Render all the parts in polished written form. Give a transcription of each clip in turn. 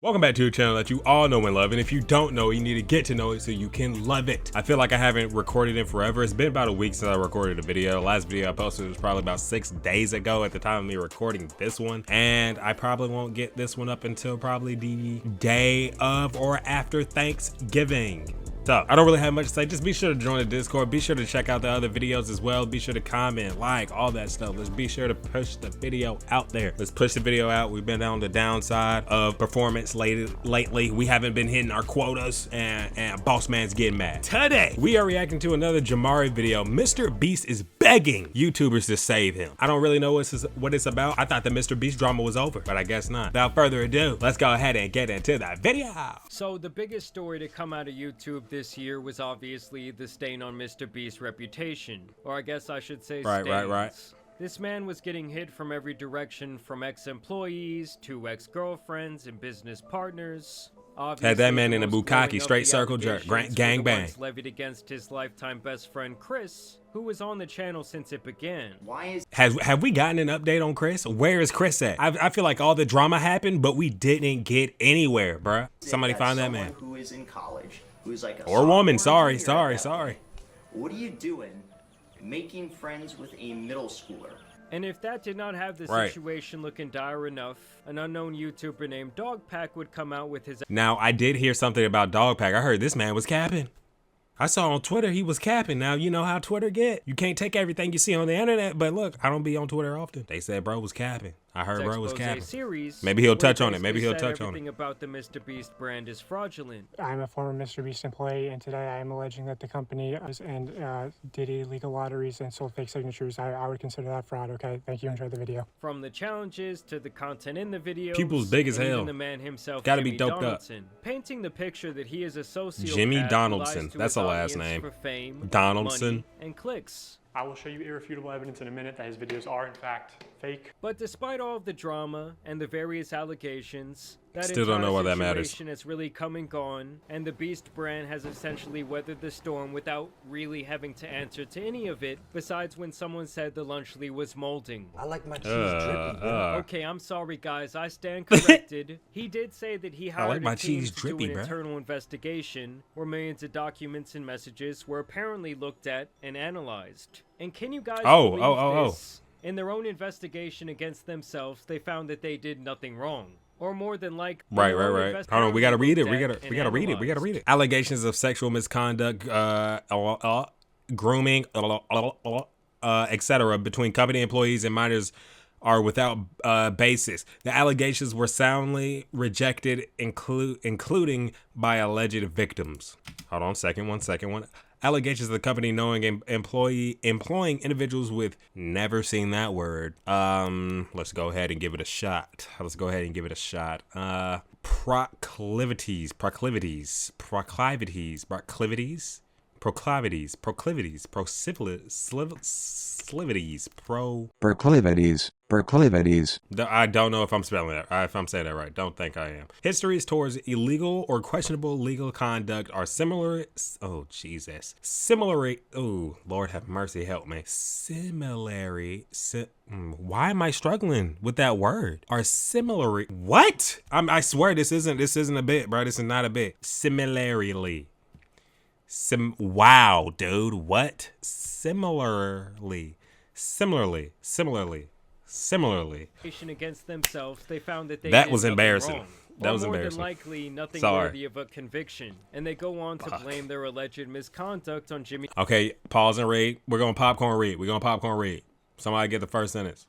Welcome back to a channel that you all know and love, and if you don't know, you need to get to know it so you can love it. I feel like I haven't recorded in forever. It's been about a week since I recorded a video. The last video I posted was probably about 6 days ago at the time of me recording this one, and I probably won't get this one up until probably the day of or after Thanksgiving. So I don't really have much to say. Just be sure to join the Discord. Be sure to check out the other videos as well. Be sure to comment, like, all that stuff. Let's be sure to push the video out there. Let's push the video out. We've been on the downside of performance lately. We haven't been hitting our quotas, and boss man's getting mad. Today, we are reacting to another Jamari video. Mr.Beast is begging YouTubers to save him. I don't really know what it's about. I thought the Mr.Beast drama was over, but I guess not. Without further ado, let's go ahead and get into that video. So the biggest story to come out of YouTube this year was obviously the stain on MrBeast's reputation, or I guess I should say stains. Right. This man was getting hit from every direction, from ex-employees to ex-girlfriends and business partners. Obviously, had that man in a bukkake, straight circle jerk, gang bang. Levied against his lifetime best friend Chris, who was on the channel since it began. Have we gotten an update on Chris? Where is Chris at? I feel like all the drama happened, but we didn't get anywhere, bruh. Somebody find that man. Who is in college, who's like a or woman. Sorry. What are you doing making friends with a middle schooler? And if that did not have the situation looking dire enough, an unknown YouTuber named Dogpack would come out with his... Now, I did hear something about Dogpack. I heard this man was capping. I saw on Twitter he was capping. Now, you know how Twitter get. You can't take everything you see on the internet, but look, I don't be on Twitter often. They said bro was capping. I heard bro was capping. Maybe he'll touch on it. Maybe he'll touch on it. Everything about the MrBeast brand is fraudulent. I'm a former MrBeast employee, and today I am alleging that the company did illegal lotteries and sold fake signatures. I would consider that fraud. Okay, thank you. Enjoy the video. From the challenges to the content in the video, people's big as hell. The man himself, gotta be doped up. Painting the picture that he is a sociopath. Jimmy Donaldson. That's a last name. For fame, Donaldson. Money, and clicks. I will show you irrefutable evidence in a minute that his videos are in fact fake. But despite all of the drama and the various allegations, that still don't know why that matters. Situation has really come and gone, and the Beast brand has essentially weathered the storm without really having to answer to any of it, besides when someone said the Lunchly was molding. I like my cheese drippy, bro. Okay, I'm sorry guys, I stand corrected. He did say that he hired a team to do an internal investigation where millions of documents and messages were apparently looked at and analyzed. And can you guys believe this? In their own investigation against themselves, they found that they did nothing wrong. Or more than like right. Hold on, we gotta read it. We gotta read it. Allegations of sexual misconduct, grooming, etc. between company employees and minors are without basis. The allegations were soundly rejected, including by alleged victims. Hold on, one second. Allegations of the company knowing employing individuals with never seen that word. Let's go ahead and give it a shot. Proclivities, proclivities. I don't know if I'm spelling that, if I'm saying that right. Don't think I am. Histories towards illegal or questionable legal conduct are similar. Oh, Jesus. Oh, Lord have mercy, help me. Why am I struggling with that word? Are similar. What? I swear this isn't a bit, bro. This is not a bit. Similarly. Wow, dude. What? Similarly. Against themselves, they found that that was embarrassing. That was embarrassing. More than likely, nothing worthy of a conviction, and they go on to blame their alleged misconduct on Jimmy. Okay, pause and read. We're gonna popcorn read. Somebody get the first sentence.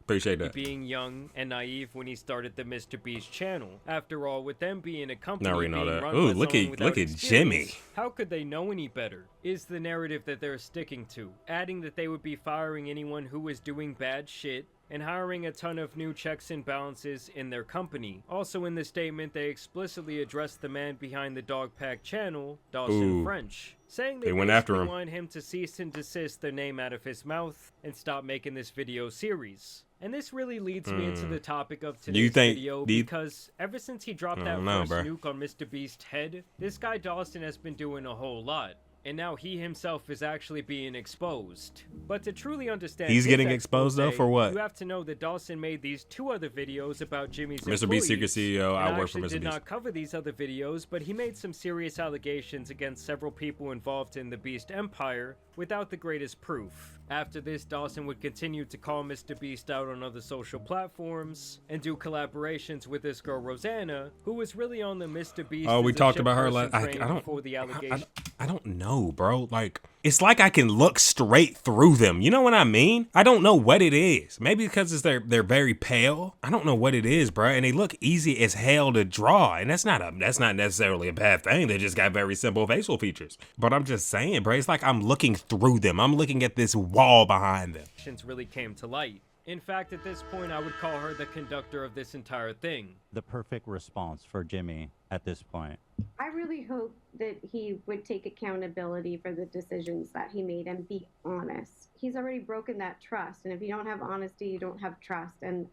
Appreciate that. Being young and naive when he started the MrBeast channel. After all, with them being a company being run Ooh, look at Jimmy. How could they know any better? Is the narrative that they're sticking to, adding that they would be firing anyone who was doing bad shit and hiring a ton of new checks and balances in their company. Also in the statement, they explicitly addressed the man behind the Dogpack channel, Dawson French, saying they went after him. Want him to cease and desist their name out of his mouth and stop making this video series. And this really leads me into the topic of today's video, because ever since he dropped that first nuke on MrBeast's head, this guy Dawson has been doing a whole lot. and now he himself is actually being exposed. But to truly understand he's getting exposed though for what? You have to know that Dawson made these 2 other videos about Jimmy's Mr. Beast Secret CEO, I work for Mr. Beast. Did not cover these other videos, but he made some serious allegations against several people involved in the Beast Empire without the greatest proof. After this, Dawson would continue to call Mr. Beast out on other social platforms and do collaborations with this girl Rosanna, who was really on the Mr. Beast. Oh, we talked about her last. I don't know, bro. Like, it's like I can look straight through them. You know what I mean? I don't know what it is. Maybe because they're very pale. I don't know what it is, bro. And they look easy as hell to draw, and that's not necessarily a bad thing. They just got very simple facial features. But I'm just saying, bro. It's like I'm looking through them. I'm looking at this wall behind them. Really came to light. In fact, at this point, I would call her the conductor of this entire thing. The perfect response for Jimmy at this point. I really hope that he would take accountability for the decisions that he made and be honest. He's already broken that trust, and if you don't have honesty, you don't have trust. And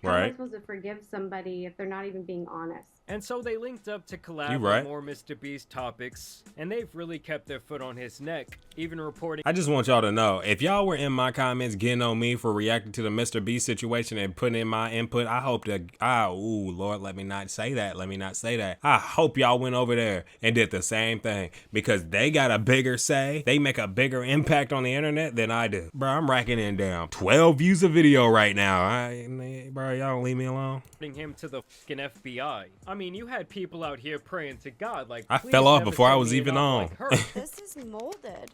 how am I supposed to forgive somebody if they're not even being honest? And so they linked up to collab on more Mr. Beast topics, and they've really kept their foot on his neck, even reporting. I just want y'all to know, if y'all were in my comments getting on me for reacting to the Mr. Beast situation and putting in my input, I hope that, ooh, Lord, let me not say that. Let me not say that. I hope y'all went over there and did the same thing, because they got a bigger say. They make a bigger impact on the internet than I do. Bro, I'm racking in down 12 views a video right now. Bro, y'all don't leave me alone. Him to the fucking FBI. I mean, you had people out here praying to God like, I fell off before I was even on. Like this is molded.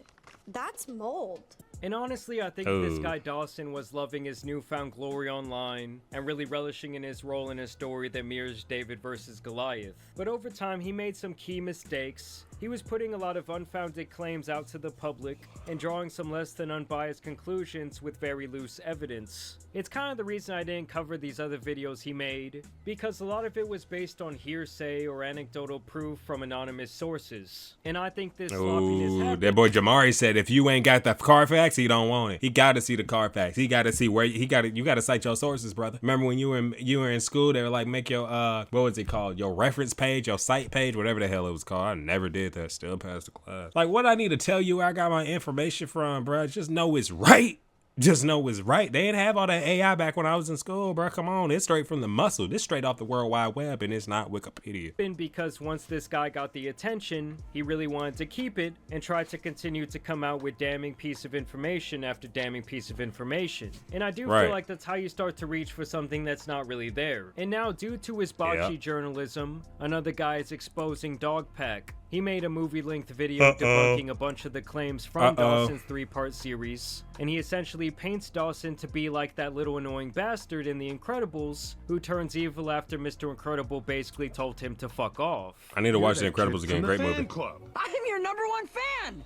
That's mold. And honestly, I think this guy Dawson was loving his newfound glory online and really relishing in his role in a story that mirrors David versus Goliath. But over time, he made some key mistakes. He was putting a lot of unfounded claims out to the public and drawing some less than unbiased conclusions with very loose evidence. It's kind of the reason I didn't cover these other videos he made, because a lot of it was based on hearsay or anecdotal proof from anonymous sources. And I think this sloppiness happened. That boy Jamari said if you ain't got the Carfax, he don't want it. He got to see the Carfax. He got to see where you got to cite your sources, brother. Remember when you were in school, they were like, make your what was it called? Your reference page, your site page, whatever the hell it was called. I never did that. Still passed the class. Like, what I need to tell you where I got my information from, bro? Just know it's right. Just know it's right. They didn't have all that AI back when I was in school, bro. Come on, it's straight from the muscle. This straight off the World Wide Web, and it's not Wikipedia. Because once this guy got the attention, he really wanted to keep it and tried to continue to come out with damning piece of information after damning piece of information. And I do feel like that's how you start to reach for something that's not really there. And now, due to his botchy journalism, another guy is exposing Dogpack. He made a movie-length video debunking a bunch of the claims from Dawson's 3-part series, and he essentially paints Dawson to be like that little annoying bastard in The Incredibles who turns evil after Mr. Incredible basically told him to fuck off. I need to watch The Incredibles again. Great movie. I'm your #1 fan!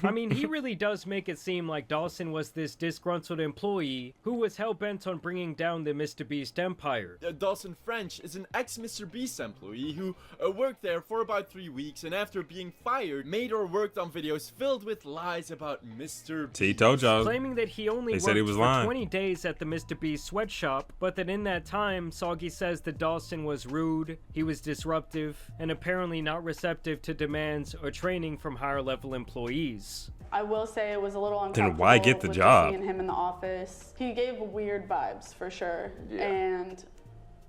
I mean, he really does make it seem like Dawson was this disgruntled employee who was hell-bent on bringing down the Mr. Beast empire. Dawson French is an ex-Mr. Beast employee who worked there for about 3 weeks, and after being fired, made or worked on videos filled with lies about Mr. Beast. He told y'all. Claiming that he only worked for 20 days at the Mr. Beast sweatshop, but that in that time, Soggy says that Dawson was rude, he was disruptive, and apparently not receptive to demands or training from higher-level employees. I will say it was a little uncomfortable. Then why get the job? Seeing him in the office, he gave weird vibes for sure, and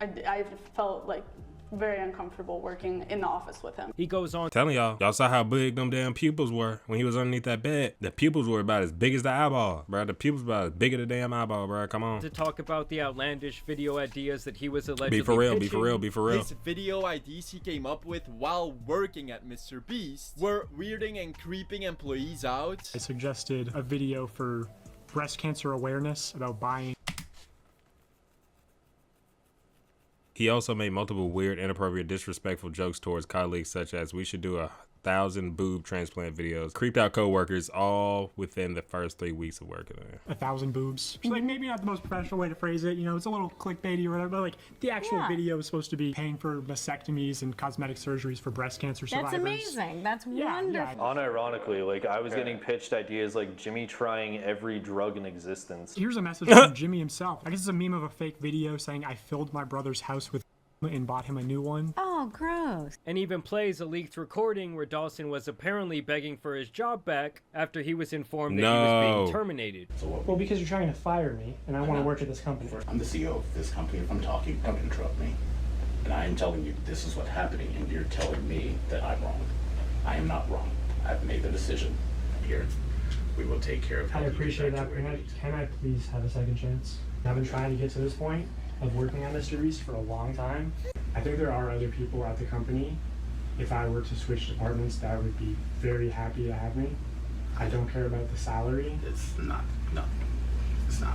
I felt like very uncomfortable working in the office with him. He goes on telling y'all saw how big them damn pupils were when he was underneath that bed. The pupils were about as big as the eyeball, bro. The pupils about as big as the damn eyeball, bro. Come on. To talk about the outlandish video ideas that he was allegedly Be for real, pitching. be for real, be for real. His video IDs he came up with while working at Mr. Beast were weirding and creeping employees out. I suggested a video for breast cancer awareness about buying. He also made multiple weird, inappropriate, disrespectful jokes towards colleagues, such as we should do 1,000 boob transplant videos. Creeped out coworkers all within the first 3 weeks of working there. 1,000 boobs. Which, like, maybe not the most professional way to phrase it. You know, it's a little clickbaity or whatever, but like the actual video is supposed to be paying for mastectomies and cosmetic surgeries for breast cancer survivors. That's amazing. That's wonderful. Unironically, like I was getting pitched ideas like Jimmy trying every drug in existence. Here's a message from Jimmy himself. I guess it's a meme of a fake video saying I filled my brother's house with and bought him a new one. Oh, Oh, gross. And even plays a leaked recording where Dawson was apparently begging for his job back after he was informed that he was being terminated. Well, because you're trying to fire me, and I want to work at this company. I'm the CEO of this company. If I'm talking, don't interrupt me. And I am telling you this is what's happening, and you're telling me that I'm wrong. I am not wrong. I've made the decision. Here, we will take care of. I appreciate that. Can I please have a second chance? I've been trying to get to this point of working on Mr.Beast for a long time. I think there are other people at the company. If I were to switch departments, that would be very happy to have me. I don't care about the salary. It's not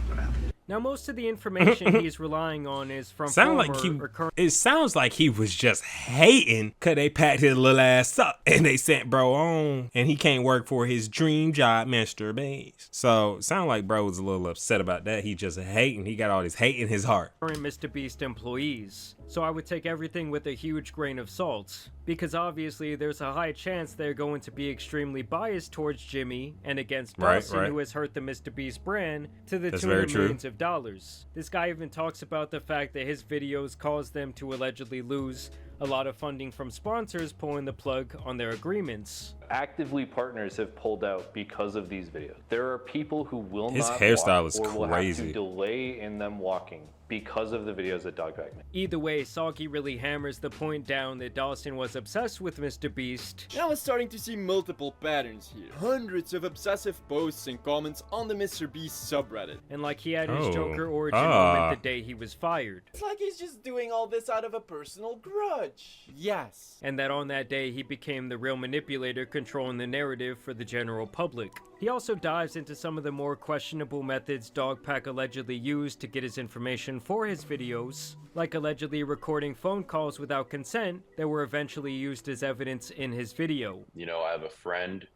what happened. Now, most of the information he's relying on is from It sounds like he was just hating because they packed his little ass up and they sent bro on and he can't work for his dream job, Mr.Beast. So, sound like bro was a little upset about that. He just hating. He got all this hate in his heart. Mr.Beast employees. So I would take everything with a huge grain of salt, because obviously there's a high chance they're going to be extremely biased towards Jimmy and against Dawson, who has hurt the Mr.Beast brand to the tune of millions of dollars. This guy even talks about the fact that his videos caused them to allegedly lose a lot of funding from sponsors pulling the plug on their agreements. Actively, partners have pulled out because of these videos. There are people who will His not hairstyle walk is or will crazy. have to delay in them walking because of the videos that Dogpack made. Either way, Soggy really hammers the point down that Dawson was obsessed with Mr.Beast. I was starting to see multiple patterns here. Hundreds of obsessive posts and comments on the Mr.Beast subreddit. And like he had his Joker origin moment the day he was fired. It's like he's just doing all this out of a personal grudge. Yes. And that on that day he became the real manipulator controlling the narrative for the general public. He also dives into some of the more questionable methods Dogpack allegedly used to get his information for his videos, like allegedly recording phone calls without consent that were eventually used as evidence in his video. You know, I have a friend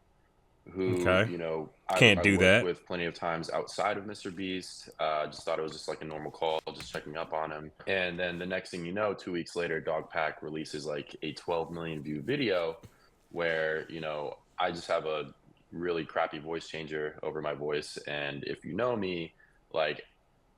who, you know, Can't I do worked that. with plenty of times outside of Mr.Beast. Just thought it was just like a normal call, just checking up on him. And then the next thing you know, 2 weeks later, Dogpack releases like a 12 million view video where, you know, I just have a really crappy voice changer over my voice, and if you know me, like,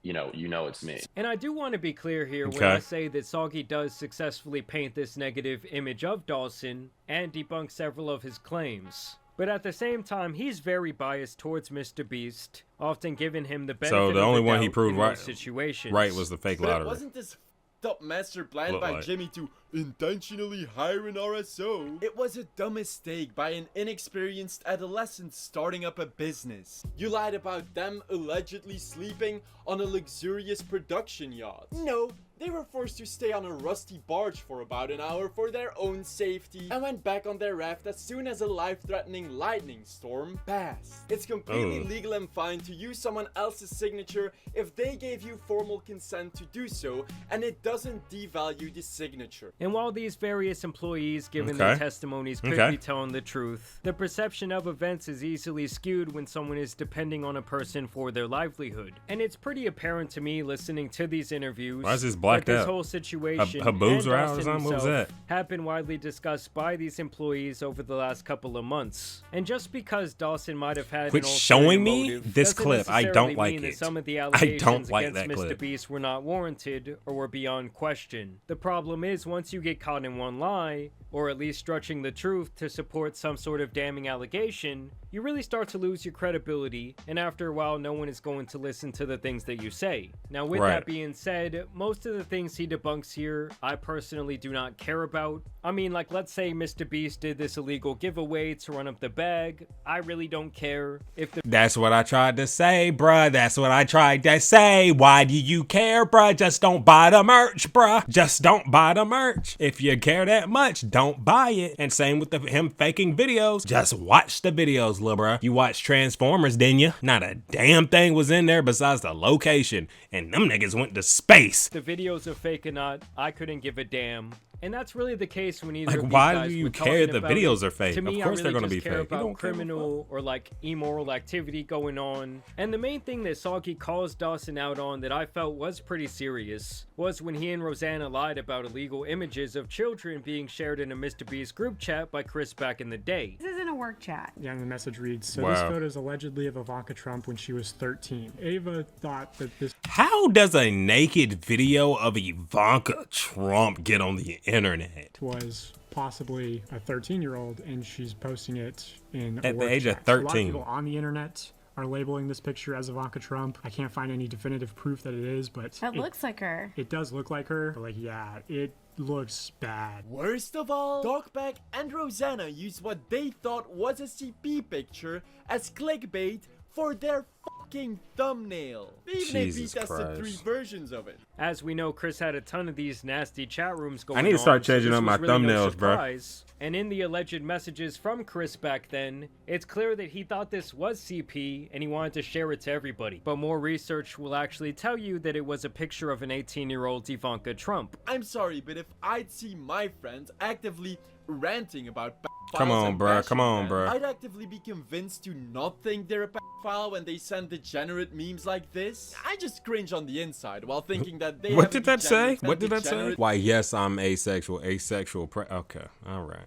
you know it's me. And I do want to be clear here when I say that Soggy does successfully paint this negative image of Dawson and debunk several of his claims. But at the same time, he's very biased towards Mr.Beast, often giving him the benefit So the of only the one he doubt proved in right, those situations. was the fake But lottery. it wasn't this up master plan Look by like. Jimmy to intentionally hire an RSO. It was a dumb mistake by an inexperienced adolescent starting up a business. You lied about them allegedly sleeping on a luxurious production yacht. No, they were forced to stay on a rusty barge for about an hour for their own safety and went back on their raft as soon as a life-threatening lightning storm passed. It's completely legal and fine to use someone else's signature if they gave you formal consent to do so, and it doesn't devalue the signature. And while these various employees giving their testimonies could be telling the truth, the perception of events is easily skewed when someone is depending on a person for their livelihood. And it's pretty apparent to me listening to these interviews Why is this blacked that this out? whole situation Her boobs and are out or Dawson something? What was himself that? have been widely discussed by these employees over the last couple of months. And just because Dawson might have had Quit an ulterior showing me motive this doesn't clip. I necessarily don't like mean that it. some of the I allegations don't like against that clip. Mr.Beast were not warranted or were beyond question. The problem is once you get caught in one lie, or at least stretching the truth to support some sort of damning allegation, you really start to lose your credibility, and after a while no one is going to listen to the things that you say. Now with that being said, most of the things he debunks here, I personally do not care about. I mean, like, let's say Mr.Beast did this illegal giveaway to run up the bag. I really don't care if the— That's what I tried to say, bruh. That's what I tried to say. Why do you care, bruh? Just don't buy the merch, bruh. Just don't buy the merch. If you care that much, don't buy it. And same with him faking videos. Just watch the videos, lil' bruh. You watched Transformers, didn't you? Not a damn thing was in there besides the location. And them niggas went to space. The videos are fake or not, I couldn't give a damn. And that's really the case when either of these why guys do you were care talking the about videos it. are fake? To me, Of course I they're really gonna just be care fake. You about don't care criminal or like immoral activity going on. And the main thing that Soggy calls Dawson out on that I felt was pretty serious was when he and Rosanna lied about illegal images of children being shared in a Mr.Beast group chat by Chris back in the day. This isn't a a work chat. Yeah, and the message reads, so Wow. this photo is allegedly of Ivanka Trump when she was 13. Ava thought that this... How does a naked video of Ivanka Trump get on the internet? ...was possibly a 13-year-old, and she's posting it in At the age of 13. A lot of people on the internet are labeling this picture as Ivanka Trump. I can't find any definitive proof that it is, but... It looks like her. It does look like her, but like, yeah, it looks bad. Worst of all, Dogpack and Rosanna used what they thought was a CP picture as clickbait for their fucking thumbnail. They even Jesus tested 3 versions of it. As we know, Chris had a ton of these nasty chat rooms going I on. need to start changing so up my this was really no thumbnails, bro. surprise. And in the alleged messages from Chris back then, it's clear that he thought this was CP and he wanted to share it to everybody. But more research will actually tell you that it was a picture of an 18-year-old Ivanka Trump. I'm sorry, but if I'd see my friends actively ranting about Come on, bro. Come on, bro. I'd actively be convinced to not think they're a pedophile when they send degenerate memes like this. I just cringe on the inside while thinking that they What did that say? What did that say? Why, yes, I'm asexual. Okay, all right.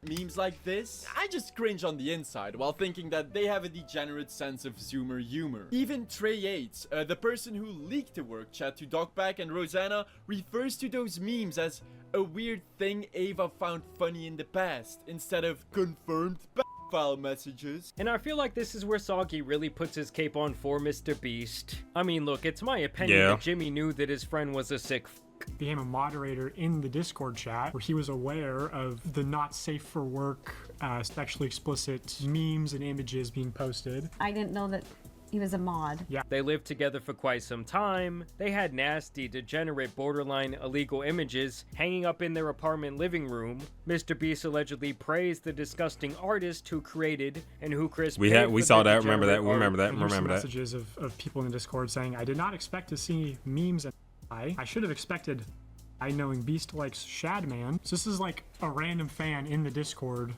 Memes like this, I just cringe on the inside while thinking that they have a degenerate sense of Zoomer humor. Even Trey Yates, the person who leaked the work chat to Dogpack and Rosanna, refers to those memes as a weird thing Ava found funny in the past, instead of confirmed pedophile messages. And I feel like this is where Soggy really puts his cape on for Mr.Beast. I mean, look, it's my opinion that Jimmy knew that his friend was a sick became a moderator in the Discord chat where he was aware of the not safe for work, sexually explicit memes and images being posted. I didn't know that he was a mod. Yeah. They lived together for quite some time. They had nasty, degenerate, borderline illegal images hanging up in their apartment living room. Mr.Beast allegedly praised the disgusting artist who created and who Chris we saw that. Remember that. Messages of people in the Discord saying, I did not expect to see memes and I should have expected knowing Beast likes Shadman. So this is like a random fan in the Discord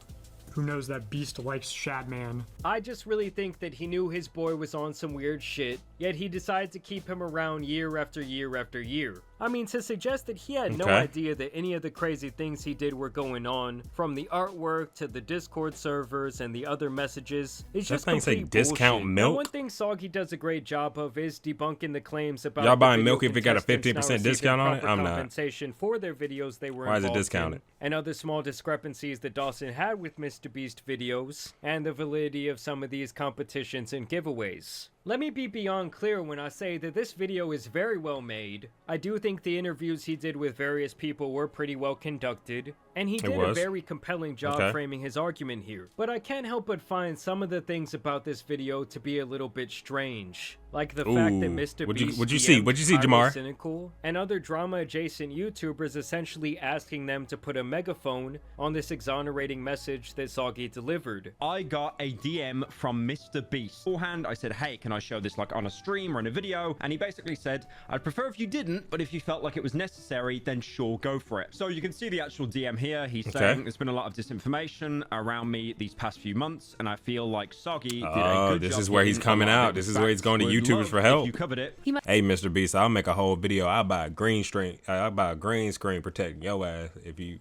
who knows that Beast likes Shadman. I just really think that he knew his boy was on some weird shit, yet he decided to keep him around year after year after year. I mean, to suggest that he had no idea that any of the crazy things he did were going on, from the artwork to the Discord servers and the other messages, it's just complete discount bullshit. milk. And one thing Soggy does a great job of is debunking the claims about y'all buying milk if it got a 50% discount on it. I'm not. Compensation for their videos they were Why is it involved discounted? in, and other small discrepancies that Dawson had with Mr.Beast videos, and the validity of some of these competitions and giveaways. Let me be beyond clear when I say that this video is very well made. I do think the interviews he did with various people were pretty well conducted, and he did a very compelling job framing his argument here. But I can't help but find some of the things about this video to be a little bit strange. Like the fact that Mr.Beast What'd you see, Jamar? Cynical, and other drama-adjacent YouTubers essentially asking them to put a megaphone on this exonerating message that Soggy delivered. I got a DM from Mr.Beast. Beforehand, I said, hey, can I show this like on a stream or in a video? And he basically said, I'd prefer if you didn't, but if you felt like it was necessary, then sure, go for it. So you can see the actual DM here. He's saying there's been a lot of disinformation around me these past few months, and I feel like Soggy did a good job. This is where he's coming out. This is where he's going to YouTubers for help. You covered it. Hey, Mr.Beast, I'll make a whole video. I'll buy a green screen. I'll buy a green screen protecting your ass if you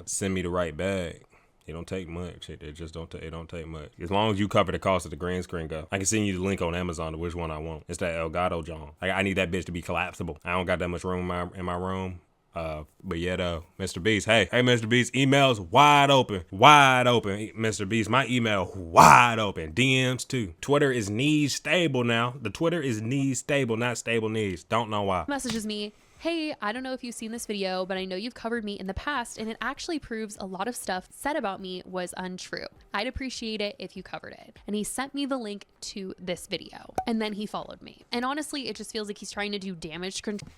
send me the right bag. It don't take much. It just don't take much. As long as you cover the cost of the green screen, go. I can send you the link on Amazon to which one I want. It's that Elgato John. I need that bitch to be collapsible. I don't got that much room in my room. But yeah, though, Mr. Beast. Hey, Mr. Beast. Emails wide open, Mr. Beast. My email wide open. DMs too. Twitter is knees stable now. The Twitter is knees stable, not stable knees. Don't know why. Messages me. Hey, I don't know if you've seen this video, but I know you've covered me in the past, and it actually proves a lot of stuff said about me was untrue. I'd appreciate it if you covered it. And he sent me the link to this video, and then he followed me. And honestly, it just feels like he's trying to do damage control.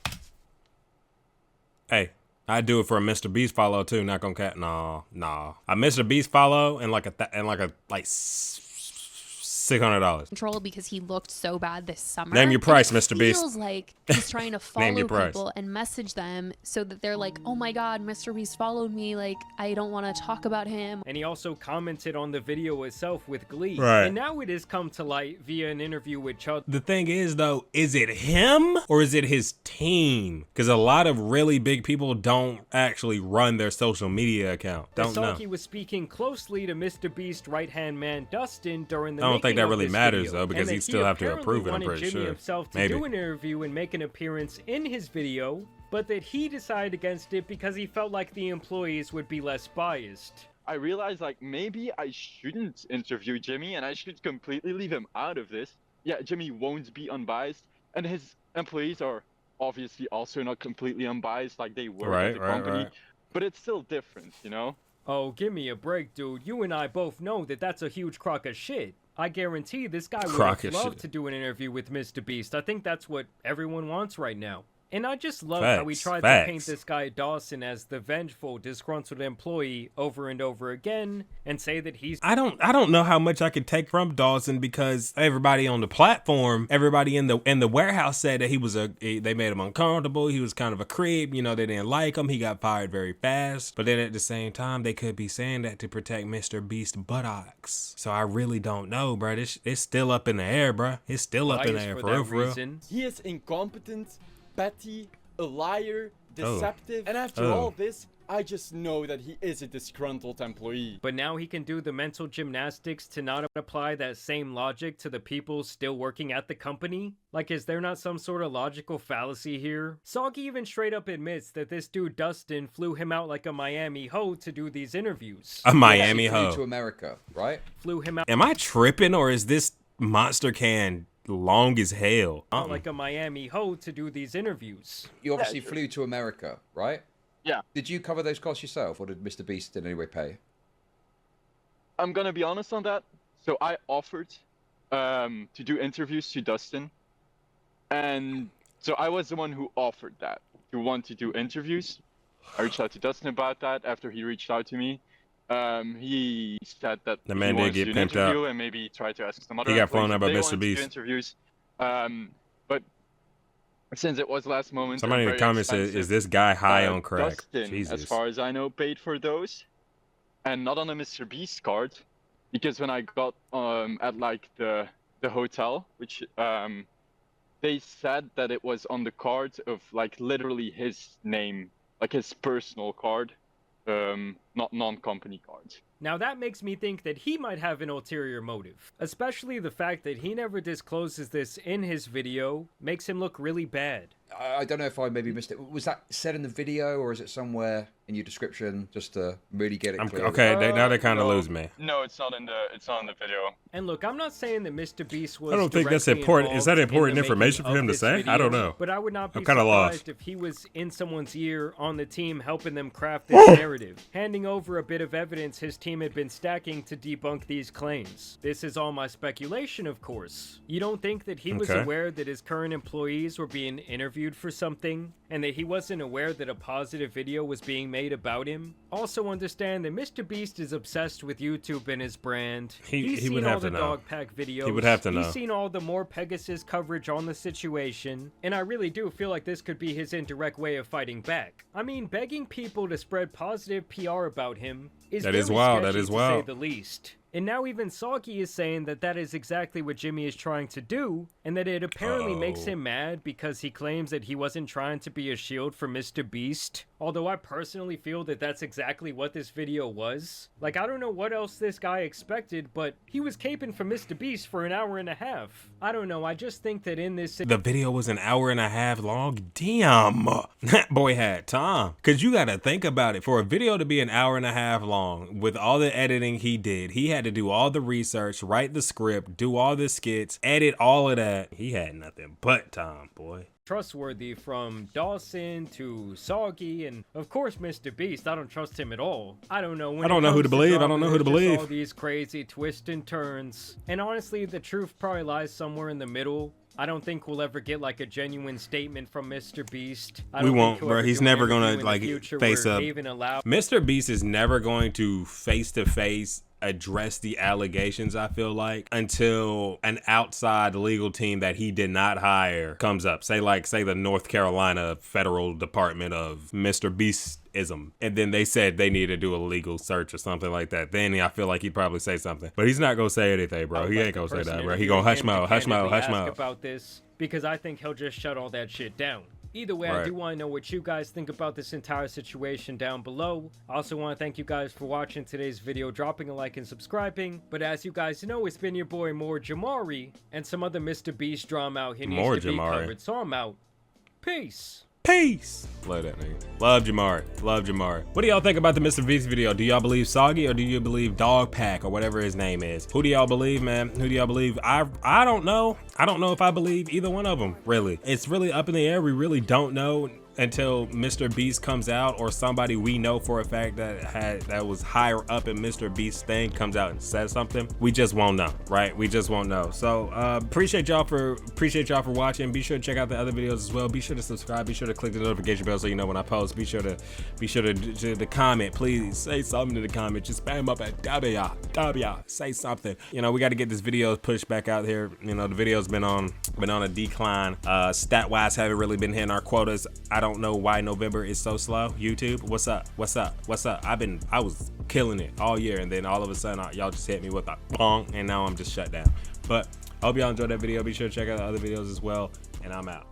Hey, I do it for a Mr. Beast follow too. Not gonna cat. Nah. A Mr. Beast follow and like $600. Control because he looked so bad this summer. Name your price, Mr. Beast. Feels like he's trying to follow price. people and message them so that they're like, oh my God, Mr. Beast followed me. Like, I don't want to talk about him. And he also commented on the video itself with glee. Right. And now it has come to light via an interview with Chuck. The thing is, though, is it him or is it his team? Because a lot of really big people don't actually run their social media account. Don't know. He was speaking closely to Mr. Beast right-hand man Dustin during the I don't think that really matters, video, though, because he'd still have to approve it, I'm pretty Jimmy sure. himself to Maybe. do an interview and make an appearance in his video, but that he decided against it because he felt like the employees would be less biased. I realized, like, maybe I shouldn't interview Jimmy and I should completely leave him out of this. Yeah, Jimmy won't be unbiased, and his employees are obviously also not completely unbiased like they were at the company, but it's still different, you know? Oh, give me a break, dude. You and I both know that that's a huge crock of shit. I guarantee this guy would have loved to do an interview with Mr. Beast. I think that's what everyone wants right now. And I just love how he tried to paint this guy Dawson as the vengeful, disgruntled employee over and over again, and say that he's... I don't know how much I could take from Dawson, because everybody on the platform, everybody in the warehouse said that he was they made him uncomfortable. He was kind of a creep. You know, they didn't like him. He got fired very fast. But then at the same time, they could be saying that to protect Mr. Beast buttocks. So I really don't know, bro. It's still up in the air, bro. It's still up in the air, for real. He is incompetent, petty, a liar, deceptive, and after all this, I just know that he is a disgruntled employee. But now he can do the mental gymnastics to not apply that same logic to the people still working at the company? Like, is there not some sort of logical fallacy here? Soggy even straight up admits that this dude Dustin flew him out like a Miami hoe to do these interviews. A Miami hoe. To America, right? Flew him out. Am I tripping, or is this monster can long as hell? Like a Miami hoe to do these interviews. You obviously flew to America, right? Yeah. Did you cover those costs yourself, or did Mr. Beast in any way pay? I'm gonna be honest on that. So I offered to do interviews to Dustin, and so I was the one who offered that, to want to do interviews. I reached out to Dustin about that. After he reached out to me, he said that the man he did get to do an pimped interview out, and maybe try to ask some other. He got flown out by Mr. Mr. Beast. Interviews, but since it was last moment, somebody in the comments said, "Is this guy high on crack?" Dustin, Jesus. As far as I know, paid for those, and not on a Mr. Beast card, because when I got at like the hotel, which they said that it was on the card of like literally his name, like his personal card, not non-company cards. Now that makes me think that he might have an ulterior motive. Especially the fact that he never discloses this in his video makes him look really bad. I don't know if I maybe missed it. Was that said in the video, or is it somewhere in your description, just to really get it clear? Okay, now they kind of lose me. No, it's not in the video. And look, I'm not saying that Mr. Beast was. I don't think that's important. Is that important information for him to say? Video, I don't know. But I would not be I'm kind of surprised lost if he was in someone's ear on the team helping them craft this narrative, handing over a bit of evidence his team had been stacking to debunk these claims. This is all my speculation, of course. You don't think that he was aware that his current employees were being interviewed for something, and that he wasn't aware that a positive video was being made about him? Also understand that Mr. Beast is obsessed with YouTube and his brand. He's seen all the dog pack videos. He would have to know. He's seen all the more Pegasus coverage on the situation, and I really do feel like this could be his indirect way of fighting back. I mean, begging people to spread positive PR about him is very wild. sketchy, That is to wild. say the least. And now even Soggy is saying that that is exactly what Jimmy is trying to do, and that it apparently makes him mad because he claims that he wasn't trying to be a shield for Mr. Beast. Although I personally feel that that's exactly what this video was. Like, I don't know what else this guy expected, but he was caping for Mr. Beast for an hour and a half. I don't know, I just think that in this... The video was an hour and a half long? Damn. That boy had time. Because you got to think about it. For a video to be an hour and a half long, with all the editing he did, he had to do all the research, write the script, do all the skits, edit all of that. He had nothing but time, boy. Trustworthy, from Dawson to Soggy, and of course Mr. Beast. I don't trust him at all. I don't know. I don't know who to believe. I don't know who to believe. All these crazy twists and turns. And honestly, the truth probably lies somewhere in the middle. I don't think we'll ever get like a genuine statement from Mr. Beast. We won't, bro. He's never gonna like face up. Mr. Beast is never going to face address the allegations, I feel like, until an outside legal team that he did not hire comes up. Say the North Carolina Federal Department of Mr.Beastism, and then they said they need to do a legal search or something like that. Then I feel like he'd probably say something, but he's not gonna say anything, bro. He ain't gonna say that, bro. He gonna hush mouth about this, because I think he'll just shut all that shit down. Either way, I do want to know what you guys think about this entire situation down below. I also want to thank you guys for watching today's video, dropping a like and subscribing. But as you guys know, it's been your boy More Jamari, and some other Mr. Beast drama out here needs to be covered. So I'm out. Peace. Peace. Love that nigga. Love Jamari. Love Jamari. What do y'all think about the Mr. Beast video? Do y'all believe Soggy or do you believe Dog Pack or whatever his name is? Who do y'all believe, man? Who do y'all believe? I don't know. I don't know if I believe either one of them, really. It's really up in the air. We really don't know until Mr. Beast comes out, or somebody we know for a fact that was higher up in Mr. Beast's thing comes out and says something. We just won't know, right? We just won't know. So appreciate y'all for watching. Be sure to check out the other videos as well. Be sure to subscribe. Be sure to click the notification bell so you know when I post. Be sure to comment. Please say something in the comments. Just spam up at W. Say something. You know, we got to get this video pushed back out here. You know, the video's been on a decline. Stat wise, haven't really been hitting our quotas. I don't know why November is so slow. YouTube, what's up? I was killing it all year, and then all of a sudden y'all just hit me with a bong, and now I'm just shut down. But I hope y'all enjoyed that video. Be sure to check out the other videos as well, and I'm out.